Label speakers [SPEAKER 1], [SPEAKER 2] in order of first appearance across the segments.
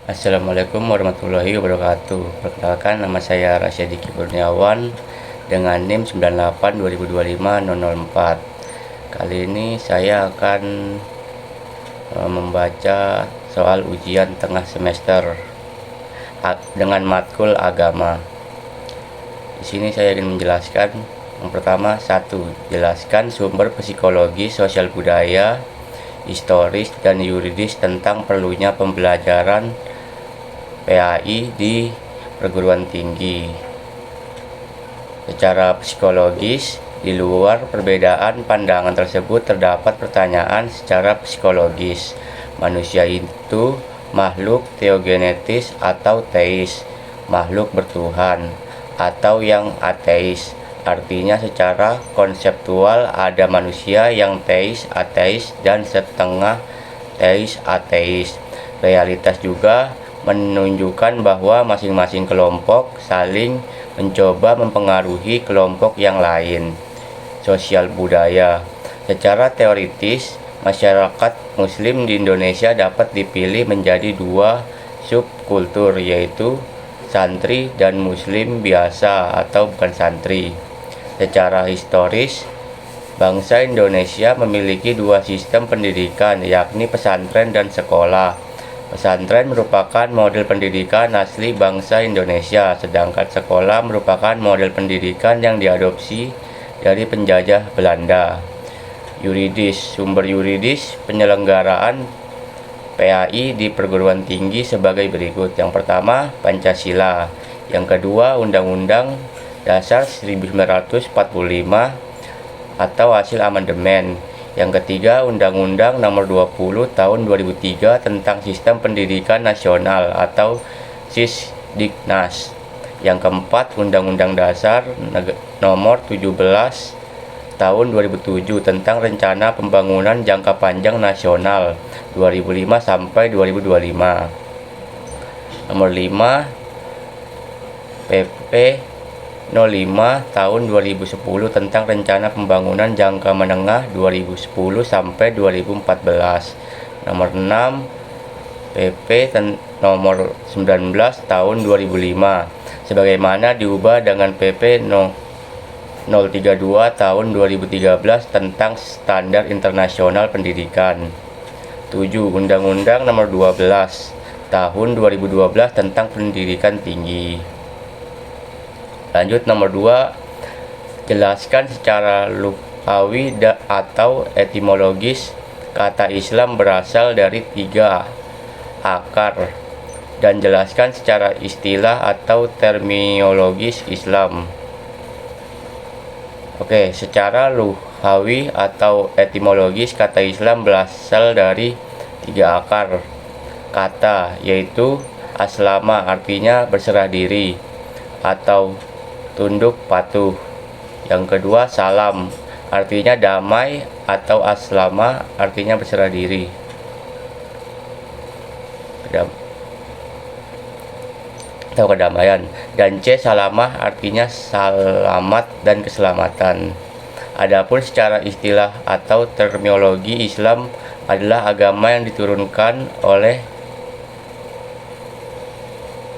[SPEAKER 1] Assalamualaikum warahmatullahi wabarakatuh. Perkenalkan, nama saya Rasyadiki Kurniawan dengan NIM 9820250004. Kali ini saya akan membaca soal ujian tengah semester dengan matkul agama. Di sini saya ingin menjelaskan yang pertama, satu, jelaskan sumber psikologi, sosial budaya, historis, dan yuridis tentang perlunya pembelajaran PAI di perguruan tinggi. Secara psikologis, di luar perbedaan pandangan tersebut terdapat pertanyaan secara psikologis. Manusia itu makhluk teogenetis atau teis, makhluk bertuhan, atau yang ateis. Artinya secara konseptual ada manusia yang teis, ateis, dan setengah teis, ateis. Realitas juga menunjukkan bahwa masing-masing kelompok saling mencoba mempengaruhi kelompok yang lain. Sosial budaya. Secara teoritis, masyarakat muslim di Indonesia dapat dipilih menjadi dua subkultur, yaitu santri dan muslim biasa atau bukan santri. Secara historis, bangsa Indonesia memiliki dua sistem pendidikan, yakni pesantren dan sekolah. Pesantren merupakan model pendidikan asli bangsa Indonesia, sedangkan sekolah merupakan model pendidikan yang diadopsi dari penjajah Belanda. Yuridis. Sumber yuridis penyelenggaraan PAI di perguruan tinggi sebagai berikut. Yang pertama, Pancasila. Yang kedua, Undang-Undang Dasar 1945 atau hasil amandemen. Yang ketiga, Undang-Undang Nomor 20 Tahun 2003 tentang Sistem Pendidikan Nasional atau Sisdiknas. Yang keempat, Undang-Undang Dasar Nomor 17 Tahun 2007 tentang Rencana Pembangunan Jangka Panjang Nasional 2005 sampai 2025. Nomor 5, PP 05 tahun 2010 tentang Rencana Pembangunan Jangka Menengah 2010 sampai 2014. Nomor 6, PP nomor 19 tahun 2005 sebagaimana diubah dengan PP 032 tahun 2013 tentang Standar Internasional Pendidikan. 7. Undang-Undang Nomor 12 tahun 2012 tentang Pendidikan Tinggi. Lanjut, nomor 2, jelaskan secara lughawi atau etimologis kata Islam berasal dari 3 akar, dan jelaskan secara istilah atau terminologis Islam. Oke, secara lughawi atau etimologis kata Islam berasal dari 3 akar kata, yaitu aslama artinya berserah diri atau tunduk patuh. Yang kedua, salam artinya damai atau aslama artinya berserah diri. Atau kedamaian. Dan C, salamah artinya selamat dan keselamatan. Adapun secara istilah atau terminologi, Islam adalah agama yang diturunkan oleh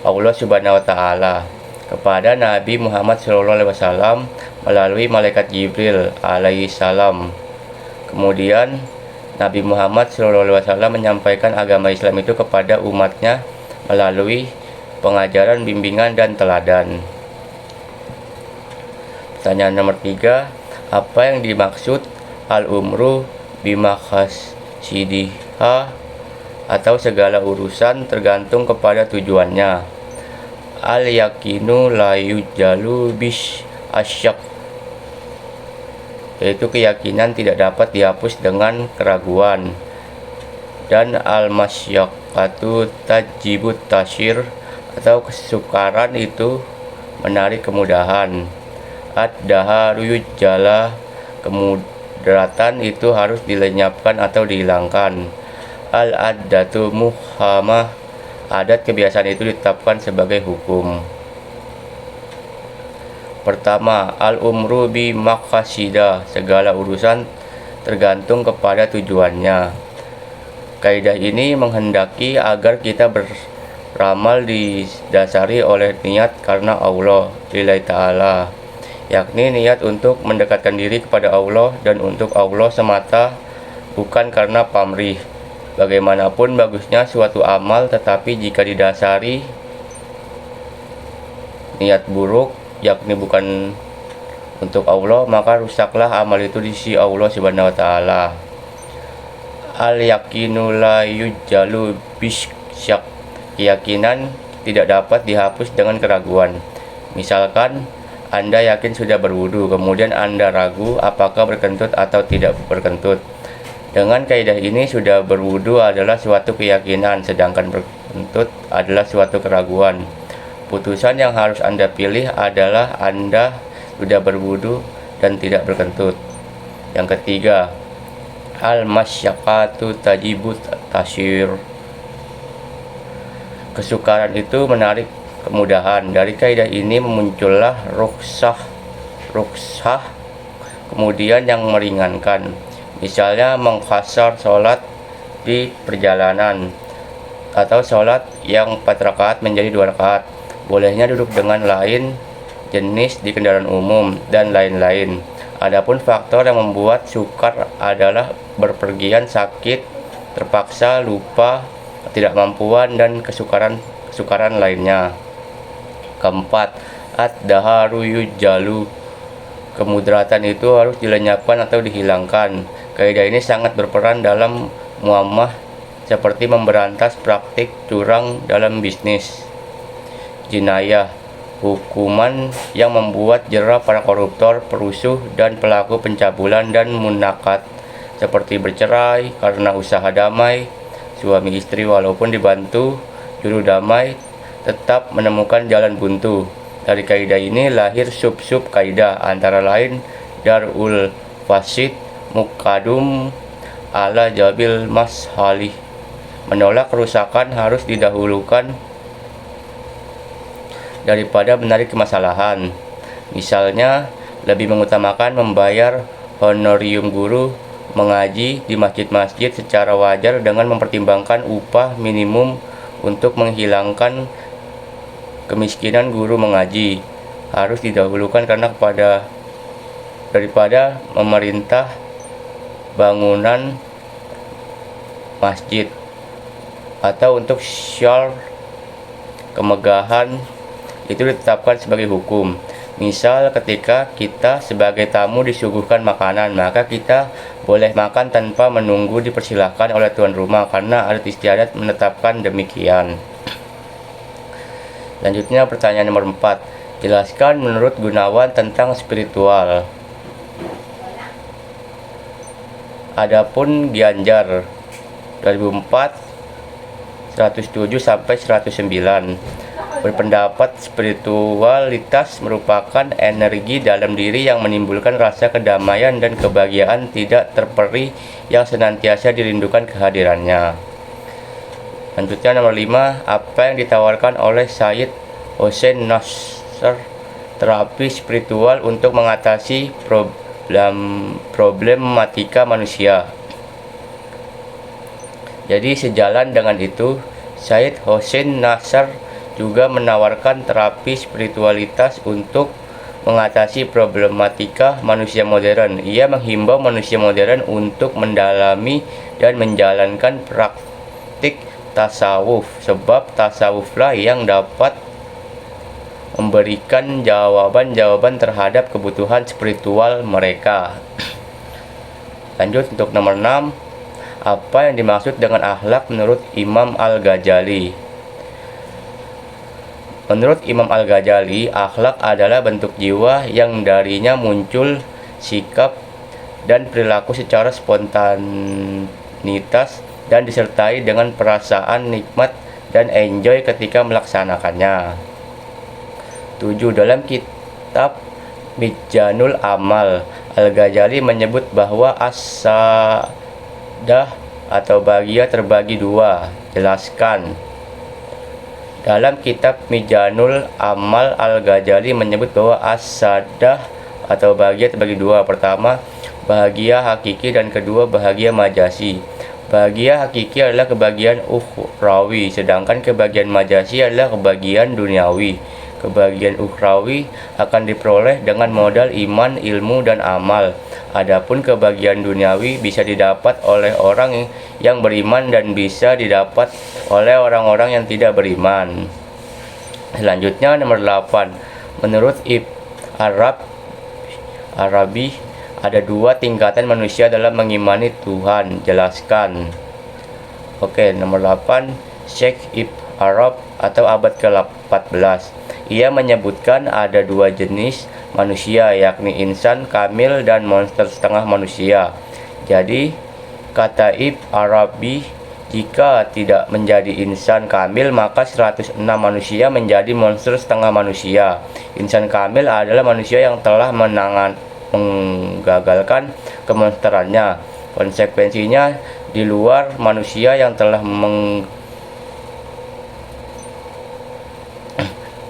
[SPEAKER 1] Allah Subhanahu wa Ta'ala kepada Nabi Muhammad SAW melalui malaikat Jibril alaihissalam. Kemudian Nabi Muhammad SAW menyampaikan agama Islam itu kepada umatnya melalui pengajaran, bimbingan, dan teladan. Pertanyaan nomor 3, apa yang dimaksud al-umru bimakhasidiha atau segala urusan tergantung kepada tujuannya? Al-yakinu la yujalu bish asyak, yaitu keyakinan tidak dapat dihapus dengan keraguan. Dan al-masyaqatu tajibut tasyir, atau kesukaran itu menarik kemudahan. Ad-daharu yujala, kemudaratan itu harus dilenyapkan atau dihilangkan. Al-addatu muhamah, adat kebiasaan itu ditetapkan sebagai hukum. Pertama, al-umru bi maqasida, segala urusan tergantung kepada tujuannya. Kaidah ini menghendaki agar kita ramal didasari oleh niat karena Allah lillahi ta'ala, yakni niat untuk mendekatkan diri kepada Allah dan untuk Allah semata, bukan karena pamrih. Bagaimanapun bagusnya suatu amal, tetapi jika didasari niat buruk, yakni bukan untuk Allah, maka rusaklah amal itu di sisi Allah Subhanahu wa taala. Al yakinu la yujalu bisyak, keyakinan tidak dapat dihapus dengan keraguan. Misalkan Anda yakin sudah berwudu, kemudian Anda ragu apakah berkentut atau tidak berkentut. Dengan kaidah ini, sudah berwudu adalah suatu keyakinan, sedangkan berkentut adalah suatu keraguan. Putusan yang harus Anda pilih adalah Anda sudah berwudu dan tidak berkentut. Yang ketiga, al-masyaqqatu tajibut tasyir, kesukaran itu menarik kemudahan. Dari kaidah ini memuncullah rukhsah kemudian yang meringankan. Misalnya mengqashar sholat di perjalanan atau sholat yang 4 rakaat menjadi 2 rakaat. Bolehnya duduk dengan lain jenis di kendaraan umum dan lain-lain. Adapun faktor yang membuat sukar adalah berpergian, sakit, terpaksa, lupa, ketidakmampuan, dan kesukaran lainnya. Keempat, ad-daharu yujalu, kemudaratan itu harus dilenyapkan atau dihilangkan. Kaidah ini sangat berperan dalam muamalah, seperti memberantas praktik curang dalam bisnis. Jinayah, hukuman yang membuat jera para koruptor, perusuh, dan pelaku pencabulan dan munakat, seperti bercerai karena usaha damai. Suami istri walaupun dibantu juru damai tetap menemukan jalan buntu. Dari kaidah ini lahir sub-sub kaidah, antara lain darul fasid mukadum ala jabil mashalih, menolak kerusakan harus didahulukan daripada menarik kemasalahan. Misalnya, lebih mengutamakan membayar honorium guru mengaji di masjid-masjid secara wajar dengan mempertimbangkan upah minimum untuk menghilangkan kemiskinan guru mengaji harus didahulukan daripada memerintah bangunan masjid, atau untuk syar kemegahan itu ditetapkan sebagai hukum. Misal ketika kita sebagai tamu disuguhkan makanan, maka kita boleh makan tanpa menunggu dipersilahkan oleh tuan rumah karena adat istiadat menetapkan demikian. Selanjutnya pertanyaan nomor 4. Jelaskan menurut Gunawan tentang spiritual. Adapun Gianjar 2004 107 sampai 109 berpendapat spiritualitas merupakan energi dalam diri yang menimbulkan rasa kedamaian dan kebahagiaan tidak terperi yang senantiasa dirindukan kehadirannya. Selanjutnya nomor 5, apa yang ditawarkan oleh Syed Hossein Nasr, terapi spiritual untuk mengatasi problematika manusia. Jadi sejalan dengan itu, Syed Hossein Nasr juga menawarkan terapi spiritualitas untuk mengatasi problematika manusia modern. Ia menghimbau manusia modern untuk mendalami dan menjalankan praktik tasawuf, sebab tasawuflah yang dapat memberikan jawaban-jawaban terhadap kebutuhan spiritual mereka. Lanjut untuk nomor 6, apa yang dimaksud dengan akhlak menurut Imam Al-Ghazali? Menurut Imam Al-Ghazali, akhlak adalah bentuk jiwa yang darinya muncul sikap dan perilaku secara spontanitas dan disertai dengan perasaan nikmat dan enjoy ketika melaksanakannya. 7. Dalam kitab Mijanul Amal, Al-Ghazali menyebut bahwa as-sa'dah atau bahagia terbagi dua. Jelaskan. Dalam kitab Mijanul Amal, Al-Ghazali menyebut bahwa as-sa'dah atau bahagia terbagi dua. Pertama, bahagia hakiki, dan kedua, bahagia majasi. Bahagia hakiki adalah kebahagiaan ukhrawi, sedangkan kebahagiaan majasi adalah kebahagiaan duniawi. Kebahagiaan ukhrawi akan diperoleh dengan modal iman, ilmu, dan amal. Adapun kebahagiaan duniawi bisa didapat oleh orang yang beriman dan bisa didapat oleh orang-orang yang tidak beriman. Selanjutnya nomor 8. Menurut Arabi, ada dua tingkatan manusia dalam mengimani Tuhan. Jelaskan. Oke, nomor 8. Syekh Ibn Arab atau abad ke-14. Ia menyebutkan ada dua jenis manusia, yakni insan kamil dan monster setengah manusia. Jadi, kata Ibn Arabi, jika tidak menjadi insan kamil, maka 106 manusia menjadi monster setengah manusia. Insan kamil adalah manusia yang telah menggagalkan kemonsterannya. Konsekuensinya, di luar manusia yang telah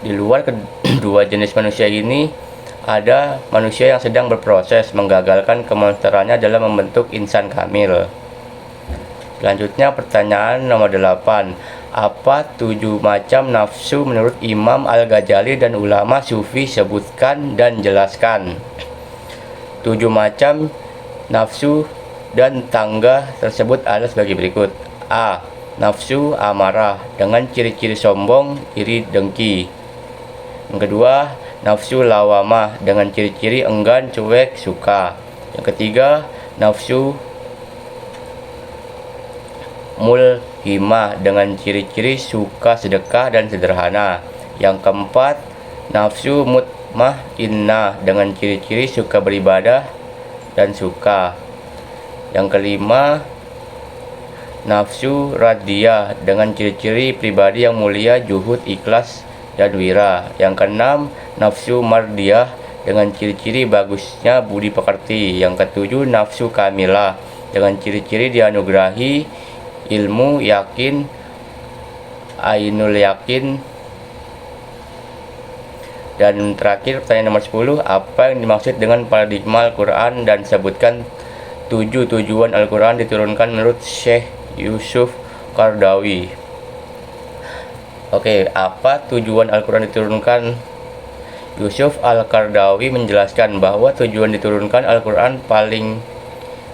[SPEAKER 1] di luar kedua jenis manusia ini, ada manusia yang sedang berproses menggagalkan kemonsterannya dalam membentuk insan kamil. Selanjutnya pertanyaan nomor 8. Apa 7 macam nafsu menurut Imam Al-Ghazali dan ulama sufi? Sebutkan dan jelaskan. 7 macam nafsu dan tangga tersebut adalah sebagai berikut. A. Nafsu amarah dengan ciri-ciri sombong, iri, dengki. Yang kedua, nafsu lawamah dengan ciri-ciri enggan, cuek, suka. Yang ketiga, nafsu mulhimah dengan ciri-ciri suka sedekah dan sederhana. Yang keempat, nafsu mutmainnah dengan ciri-ciri suka beribadah dan suka. Yang kelima, nafsu radiyah dengan ciri-ciri pribadi yang mulia, juhud, ikhlas, dan wira. Yang keenam, nafsu mardiyah dengan ciri-ciri bagusnya budi pekerti. Yang ketujuh, nafsu kamilah dengan ciri-ciri dianugerahi ilmu, yakin, ainul yakin. Dan terakhir pertanyaan nomor 10, apa yang dimaksud dengan paradigma Al-Quran, dan sebutkan 7 tujuan Al-Quran diturunkan menurut Syekh Yusuf Qaradawi. Oke, apa tujuan Al-Quran diturunkan? Yusuf Al-Qaradawi menjelaskan bahwa tujuan diturunkan Al-Quran paling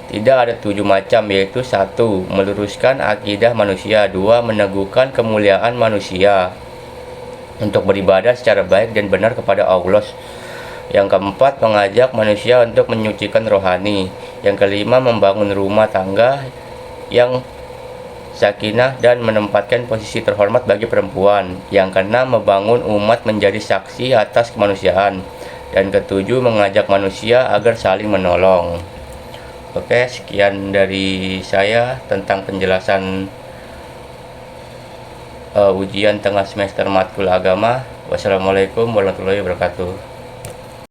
[SPEAKER 1] tidak ada 7 macam, yaitu 1. Meluruskan akidah manusia. 2. Meneguhkan kemuliaan manusia untuk beribadah secara baik dan benar kepada Allah. Yang keempat, mengajak manusia untuk menyucikan rohani. Yang kelima, membangun rumah tangga yang sakinah dan menempatkan posisi terhormat bagi perempuan. Yang keenam, membangun umat menjadi saksi atas kemanusiaan. Dan ketujuh, mengajak manusia agar saling menolong. Oke, sekian dari saya tentang penjelasan ujian tengah semester matkul agama. Wassalamualaikum warahmatullahi wabarakatuh.